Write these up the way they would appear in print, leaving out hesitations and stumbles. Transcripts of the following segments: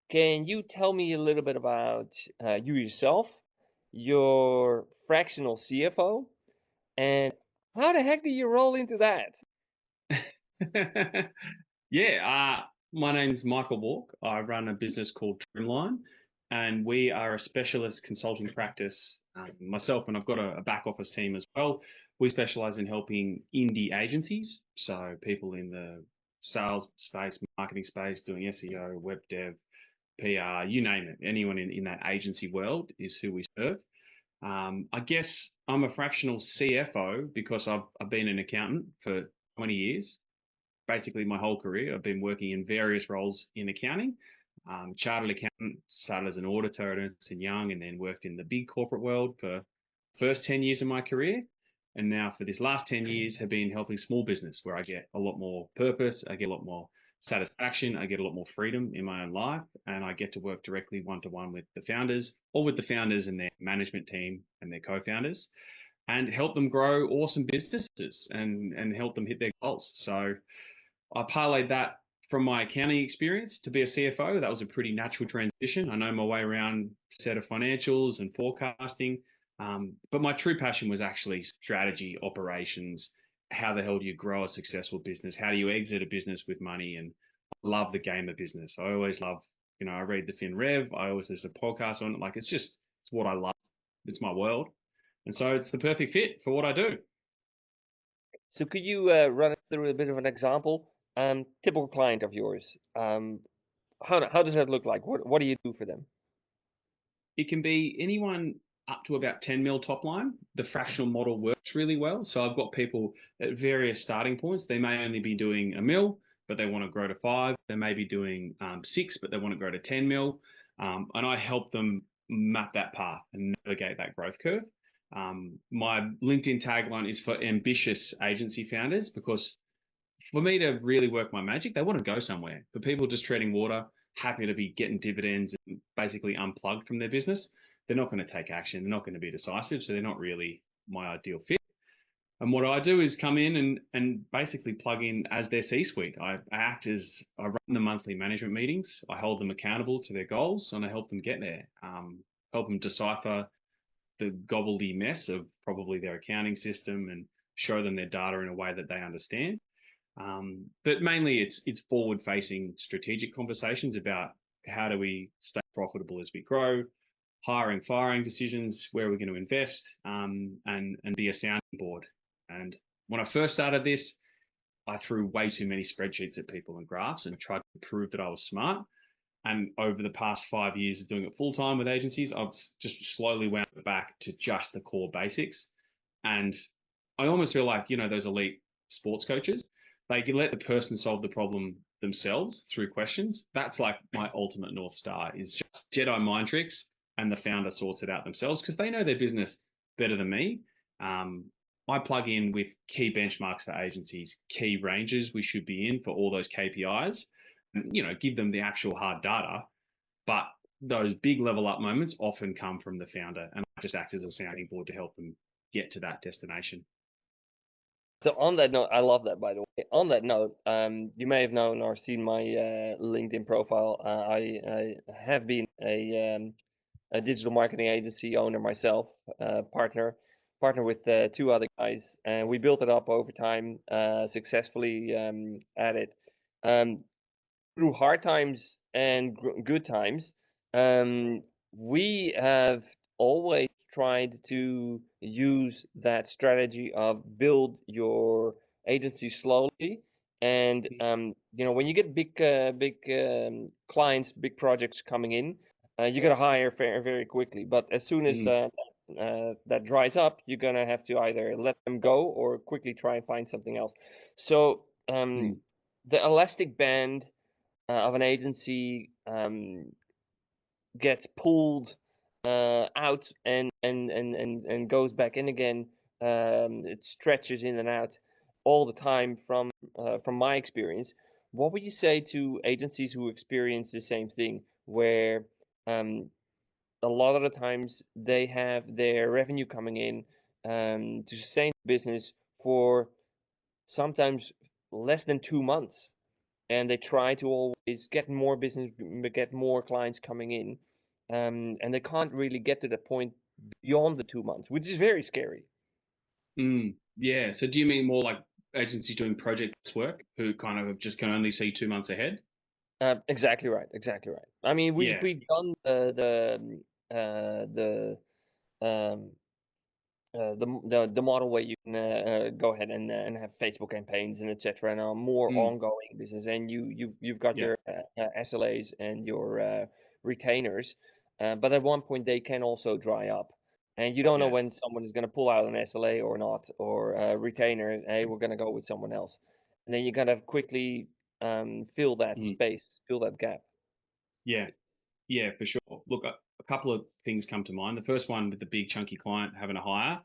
can you tell me a little bit about you yourself, your fractional CFO, and how the heck did you roll into that? Yeah, my name's Michael Wark. I run a business called Trimline, and we are a specialist consulting practice. Myself, and I've got a back office team as well. We specialize in helping indie agencies, so people in the sales space, marketing space, doing SEO, web dev, PR, you name it. Anyone in that agency world is who we serve. I guess I'm a fractional CFO because I've been an accountant for 20 years, basically my whole career. I've been working in various roles in accounting. Chartered accountant, started as an auditor at Ernst& Young, and then worked in the big corporate world for first 10 years of my career. And now for this last 10 years have been helping small business where I get a lot more purpose, I get a lot more satisfaction, I get a lot more freedom in my own life, and I get to work directly one-to-one with the founders or with the founders and their management team and their co-founders and help them grow awesome businesses and help them hit their goals. So I parlayed that from my accounting experience to be a CFO. That was a pretty natural transition. I know my way around a set of financials and forecasting. But my true passion was actually strategy, operations. How the hell do you grow a successful business? How do you exit a business with money? And I love the game of business. I always love, I read the FinRev. I always listen to podcasts on it. Like it's what I love. It's my world. And so it's the perfect fit for what I do. So could you run us through a bit of an example? Typical client of yours. How does that look like? What do you do for them? It can be anyone up to about 10 mil top line. The fractional model works really well. So I've got people at various starting points. They may only be doing a mil, but they want to grow to five. They may be doing six, but they want to grow to 10 mil. And I help them map that path and navigate that growth curve. My LinkedIn tagline is for ambitious agency founders because for me to really work my magic, they want to go somewhere. For people just treading water, happy to be getting dividends and basically unplugged from their business, they're not going to take action. They're not going to be decisive. So they're not really my ideal fit. And what I do is come in and basically plug in as their C-suite. I run the monthly management meetings. I hold them accountable to their goals and I help them get there. Help them decipher the gobbledy mess of probably their accounting system and show them their data in a way that they understand. But mainly it's forward facing strategic conversations about how do we stay profitable as we grow, hiring, firing decisions, where we're going to invest, and be a sounding board. And when I first started this, I threw way too many spreadsheets at people and graphs and tried to prove that I was smart. And over the past 5 years of doing it full time with agencies, I've just slowly wound it back to just the core basics. And I almost feel like, those elite sports coaches, they can let the person solve the problem themselves through questions. That's like my ultimate North Star is just Jedi mind tricks and the founder sorts it out themselves because they know their business better than me. Um, I plug in with key benchmarks for agencies, key ranges we should be in for all those KPIs, and give them the actual hard data. But those big level up moments often come from the founder, and I just act as a sounding board to help them get to that destination. So on that note, I love that, by the way. On that note, you may have known or seen my LinkedIn profile. I have been a digital marketing agency owner myself, partner with two other guys, and we built it up over time, successfully at it. Um, Through hard times and good times, um, we have always tried to use that strategy of build your agency slowly. And when you get big clients, big projects coming in, you got to hire very, very quickly. But as soon as Mm, that dries up, you're gonna have to either let them go or quickly try and find something else. So mm, the elastic band of an agency gets pulled out and goes back in again. It stretches in and out all the time from my experience. What would you say to agencies who experience the same thing, where um, a lot of the times they have their revenue coming in to sustain the business for sometimes less than 2 months? and they try to always get more business, get more clients coming in, and they can't really get to the point beyond the 2 months, which is very scary. Yeah. So do you mean more like agencies doing project work who kind of just can only see 2 months ahead? Exactly right. Exactly right. I mean, we've Yeah. we've done the um, the model where you can go ahead and have Facebook campaigns and etc. and more Mm, ongoing business, and you've got yeah. your SLAs and your retainers, but at one point they can also dry up, and you don't know Yeah. when someone is going to pull out an SLA or not, or retainer. Hey, we're going to go with someone else, and then you gotta quickly fill that Mm, space, fill that gap. yeah. Yeah, for sure. Look, a couple of things come to mind. The first one with the big chunky client having a hire,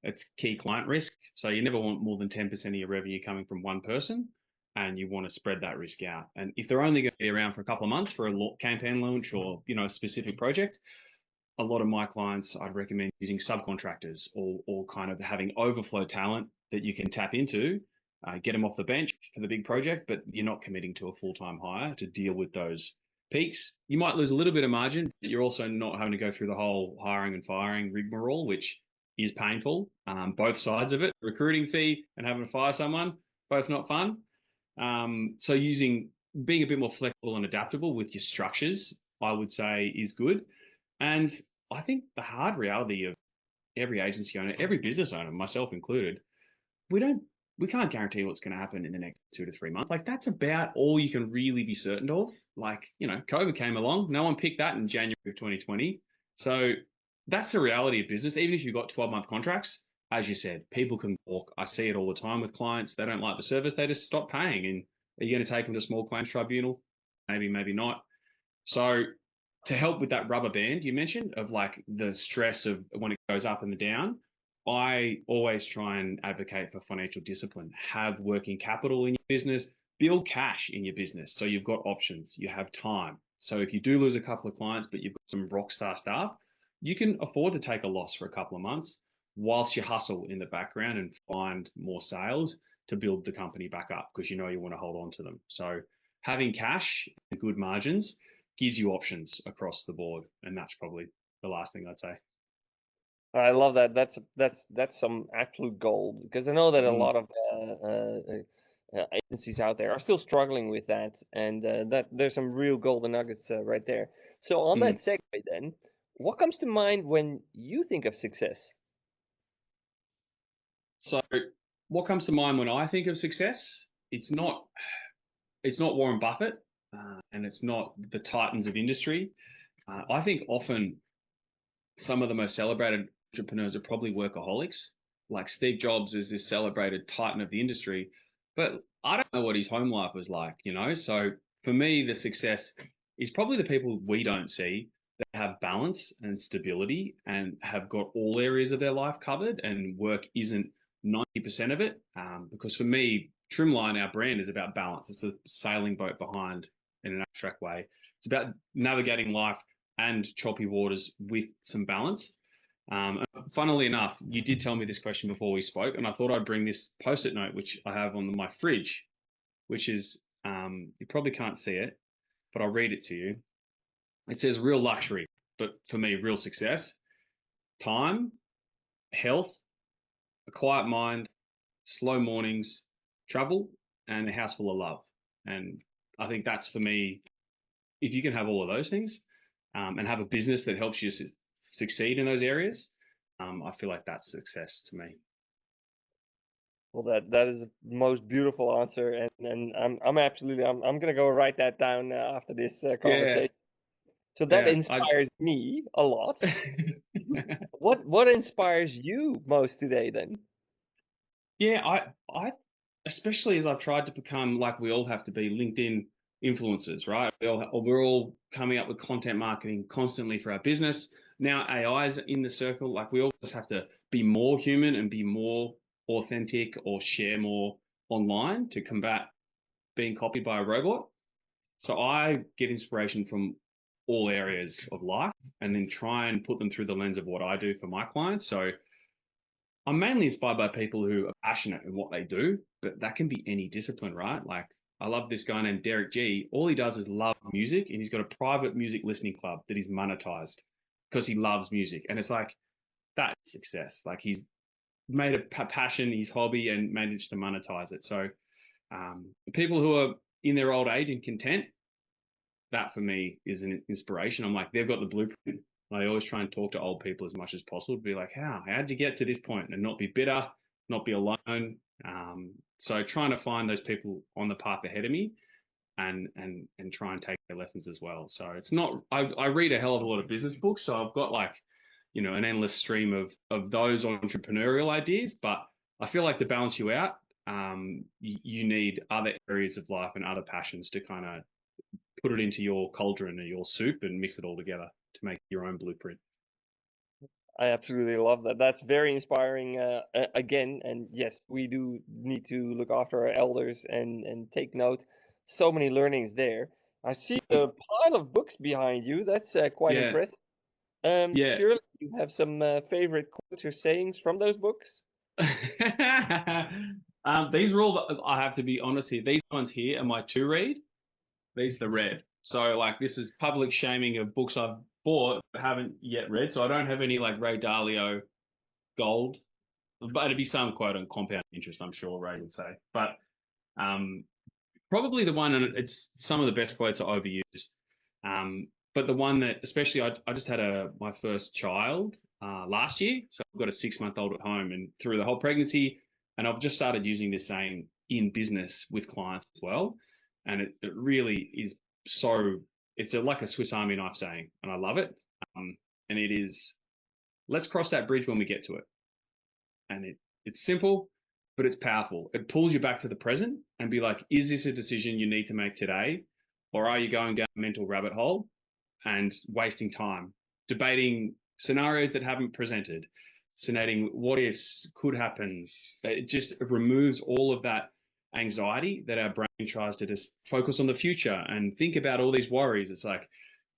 it's key client risk. So you never want more than 10% of your revenue coming from one person, and you want to spread that risk out. And if they're only going to be around for a couple of months for a campaign launch or a specific project, a lot of my clients, I'd recommend using subcontractors or kind of having overflow talent that you can tap into, get them off the bench for the big project, but you're not committing to a full-time hire to deal with those peaks. You might lose a little bit of margin, but you're also not having to go through the whole hiring and firing rigmarole, which is painful. Both sides of it, recruiting fee and having to fire someone, both not fun. So being a bit more flexible and adaptable with your structures, I would say is good. And I think the hard reality of every agency owner, every business owner, myself included, we don't we can't guarantee what's going to happen in the next 2 to 3 months. Like that's about all you can really be certain of. Like, COVID came along. No one picked that in January of 2020. So that's the reality of business. Even if you've got 12-month contracts, as you said, people can walk. I see it all the time with clients. They don't like the service. They just stop paying. And are you going to take them to small claims tribunal? Maybe, maybe not. So to help with that rubber band you mentioned of like the stress of when it goes up and the down, I always try and advocate for financial discipline. Have working capital in your business, build cash in your business. So you've got options, you have time. So if you do lose a couple of clients, but you've got some rock star staff, you can afford to take a loss for a couple of months whilst you hustle in the background and find more sales to build the company back up because you want to hold on to them. So having cash and good margins gives you options across the board, and that's probably the last thing I'd say. I love that. That's some absolute gold, because I know that a Mm, lot of agencies out there are still struggling with that, and that there's some real golden nuggets right there. So on that mm. segue, then, what comes to mind when you think of success? So, what comes to mind when I think of success? It's not it's not Warren Buffett, and it's not the titans of industry. I think often some of the most celebrated entrepreneurs are probably workaholics. Like Steve Jobs is this celebrated titan of the industry, but I don't know what his home life was like. So for me, the success is probably the people we don't see that have balance and stability and have got all areas of their life covered, and work isn't 90% of it. Because for me, Trimline, our brand, is about balance. It's a sailing boat behind in an abstract way. It's about navigating life and choppy waters with some balance. Funnily enough, you did tell me this question before we spoke, and I thought I'd bring this post-it note, which I have on my fridge, which is, you probably can't see it, but I'll read it to you. It says real luxury, but for me, real success: time, health, a quiet mind, slow mornings, travel, and a house full of love. And I think that's for me, if you can have all of those things, and have a business that helps you succeed in those areas, I feel like that's success to me. Well, that is the most beautiful answer, and I'm gonna go write that down after this Yeah, conversation. So that yeah. inspires me a lot. What inspires you most today, then? Yeah, I, especially as I've tried to become like we all have to be LinkedIn influencers, right? We're all coming up with content marketing constantly for our business. Now AI is in the circle. Like we all just have to be more human and be more authentic or share more online to combat being copied by a robot. So I get inspiration from all areas of life and then try and put them through the lens of what I do for my clients. So I'm mainly inspired by people who are passionate in what they do, but that can be any discipline, right? Like I love this guy named Derek G. All he does is love music, and he's got a private music listening club that he's monetized because he loves music. And it's like, that's success. Like, he's made a passion his hobby and managed to monetize it. So people who are in their old age and content, that for me is an inspiration. I'm like, they've got the blueprint. I always try and talk to old people as much as possible to be like, how'd you get to this point, and not be bitter, not be alone. So trying to find those people on the path ahead of me, and try and take their lessons as well. So it's not, I read a hell of a lot of business books, so I've got like, an endless stream of those entrepreneurial ideas, but I feel like to balance you out, you need other areas of life and other passions to kind of put it into your cauldron or your soup and mix it all together to make your own blueprint. I absolutely love that. That's very inspiring, again. And yes, we do need to look after our elders and take note. So many learnings there. I see a pile of books behind you. That's quite Yeah, impressive. yeah. Surely you have some favorite quotes or sayings from those books? These are all I have to be honest here. These ones here are my to read. These are the read. So like, this is public shaming of books I've bought but haven't yet read. So I don't have any like Ray Dalio gold, but it'd be some quote on compound interest, I'm sure Ray would say. But um, probably the one, and it's some of the best quotes are overused. But the one that, especially, I just had my first child last year, so I've got a 6-month-old at home, and through the whole pregnancy, and I've just started using this saying in business with clients as well, and it really is so. It's like a Swiss Army knife saying, and I love it. And it is, let's cross that bridge when we get to it. And it's simple, but it's powerful. It pulls you back to the present and be like, is this a decision you need to make today? Or are you going down a mental rabbit hole and wasting time debating scenarios that haven't presented, scenting what ifs, could happens? It just removes all of that anxiety that our brain tries to just focus on the future and think about all these worries. It's like,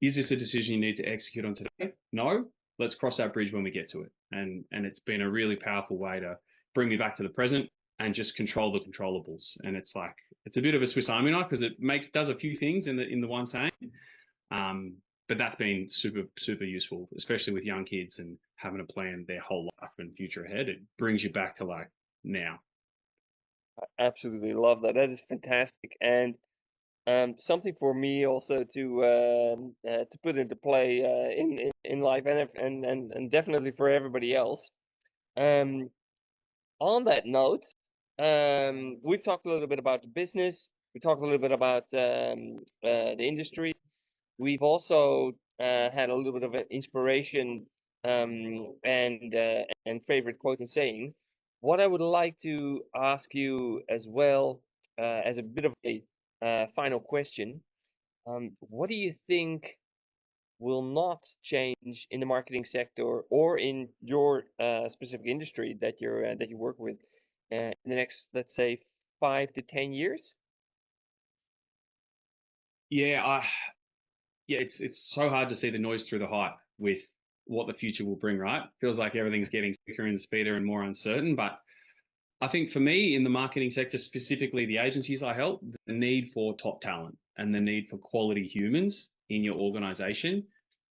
is this a decision you need to execute on today? No, let's cross that bridge when we get to it. And it's been a really powerful way to bring me back to the present and just control the controllables. And it's like, it's a bit of a Swiss Army knife because it does a few things in the one saying. But that's been super, super useful, especially with young kids and having to plan their whole life and future ahead. It brings you back to like now. Absolutely love that. That is fantastic. And something for me also to put into play in life, and definitely for everybody else. Um, on that note, we've talked a little bit about the business. We talked a little bit about the industry. We've also had a little bit of an inspiration and favorite quote and saying. What I would like to ask you as well, as a bit of a final question, what do you think will not change in the marketing sector or in your specific industry that you work with in the next, let's say, 5 to 10 years? Yeah, it's so hard to see the noise through the hype with what the future will bring, right? Feels like everything's getting quicker and speedier and more uncertain. But I think for me in the marketing sector, specifically the agencies I help, the need for top talent and the need for quality humans in your organization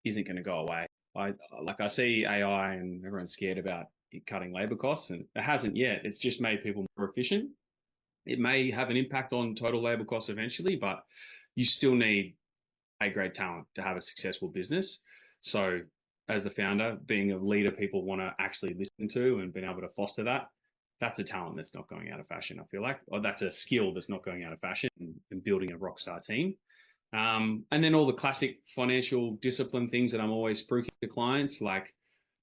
isn't going to go away. I see AI and everyone's scared about it cutting labor costs, and it hasn't yet. It's just made people more efficient. It may have an impact on total labor costs eventually, but you still need A-grade talent to have a successful business. So as the founder, being a leader people want to actually listen to and being able to foster that, that's a talent that's not going out of fashion, I feel like. Or that's a skill that's not going out of fashion in building a rock star team. And then all the classic financial discipline things that I'm always spruiking to clients, like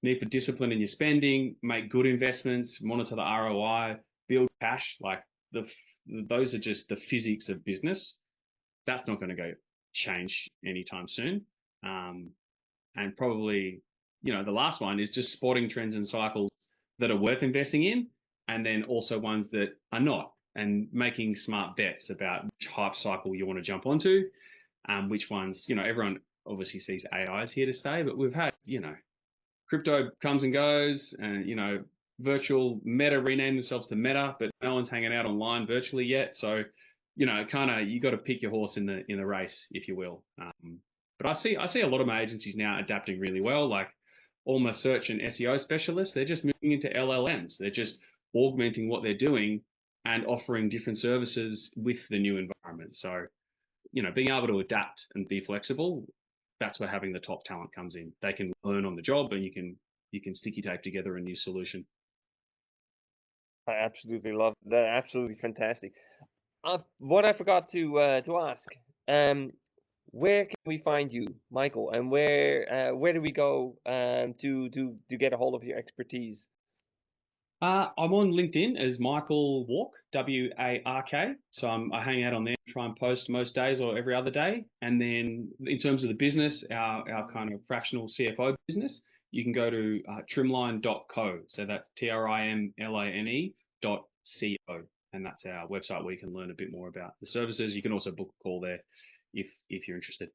need for discipline in your spending, make good investments, monitor the ROI, build cash. Like those are just the physics of business. That's not going to go change anytime soon. Um, and probably, the last one is just spotting trends and cycles that are worth investing in, and then also ones that are not, and making smart bets about which hype cycle you want to jump onto, which ones, everyone obviously sees AI is here to stay, but we've had, crypto comes and goes, and, virtual Meta renamed themselves to Meta, but no one's hanging out online virtually yet. So kind of you got to pick your horse in the race, if you will. But I see a lot of my agencies now adapting really well. Like all my search and SEO specialists, they're just moving into LLMs. They're just augmenting what they're doing and offering different services with the new environment. So, being able to adapt and be flexible, that's where having the top talent comes in. They can learn on the job, and you can sticky tape together a new solution. I absolutely love that. Absolutely fantastic. What I forgot to ask, where can we find you, Michael, and where do we go to get a hold of your expertise? I'm on LinkedIn as Michael Wark, Wark. So I hang out on there, try and post most days or every other day. And then in terms of the business, our kind of fractional CFO business, you can go to trimline.co. So that's trimline.co. And that's our website where you can learn a bit more about the services. You can also book a call there if you're interested.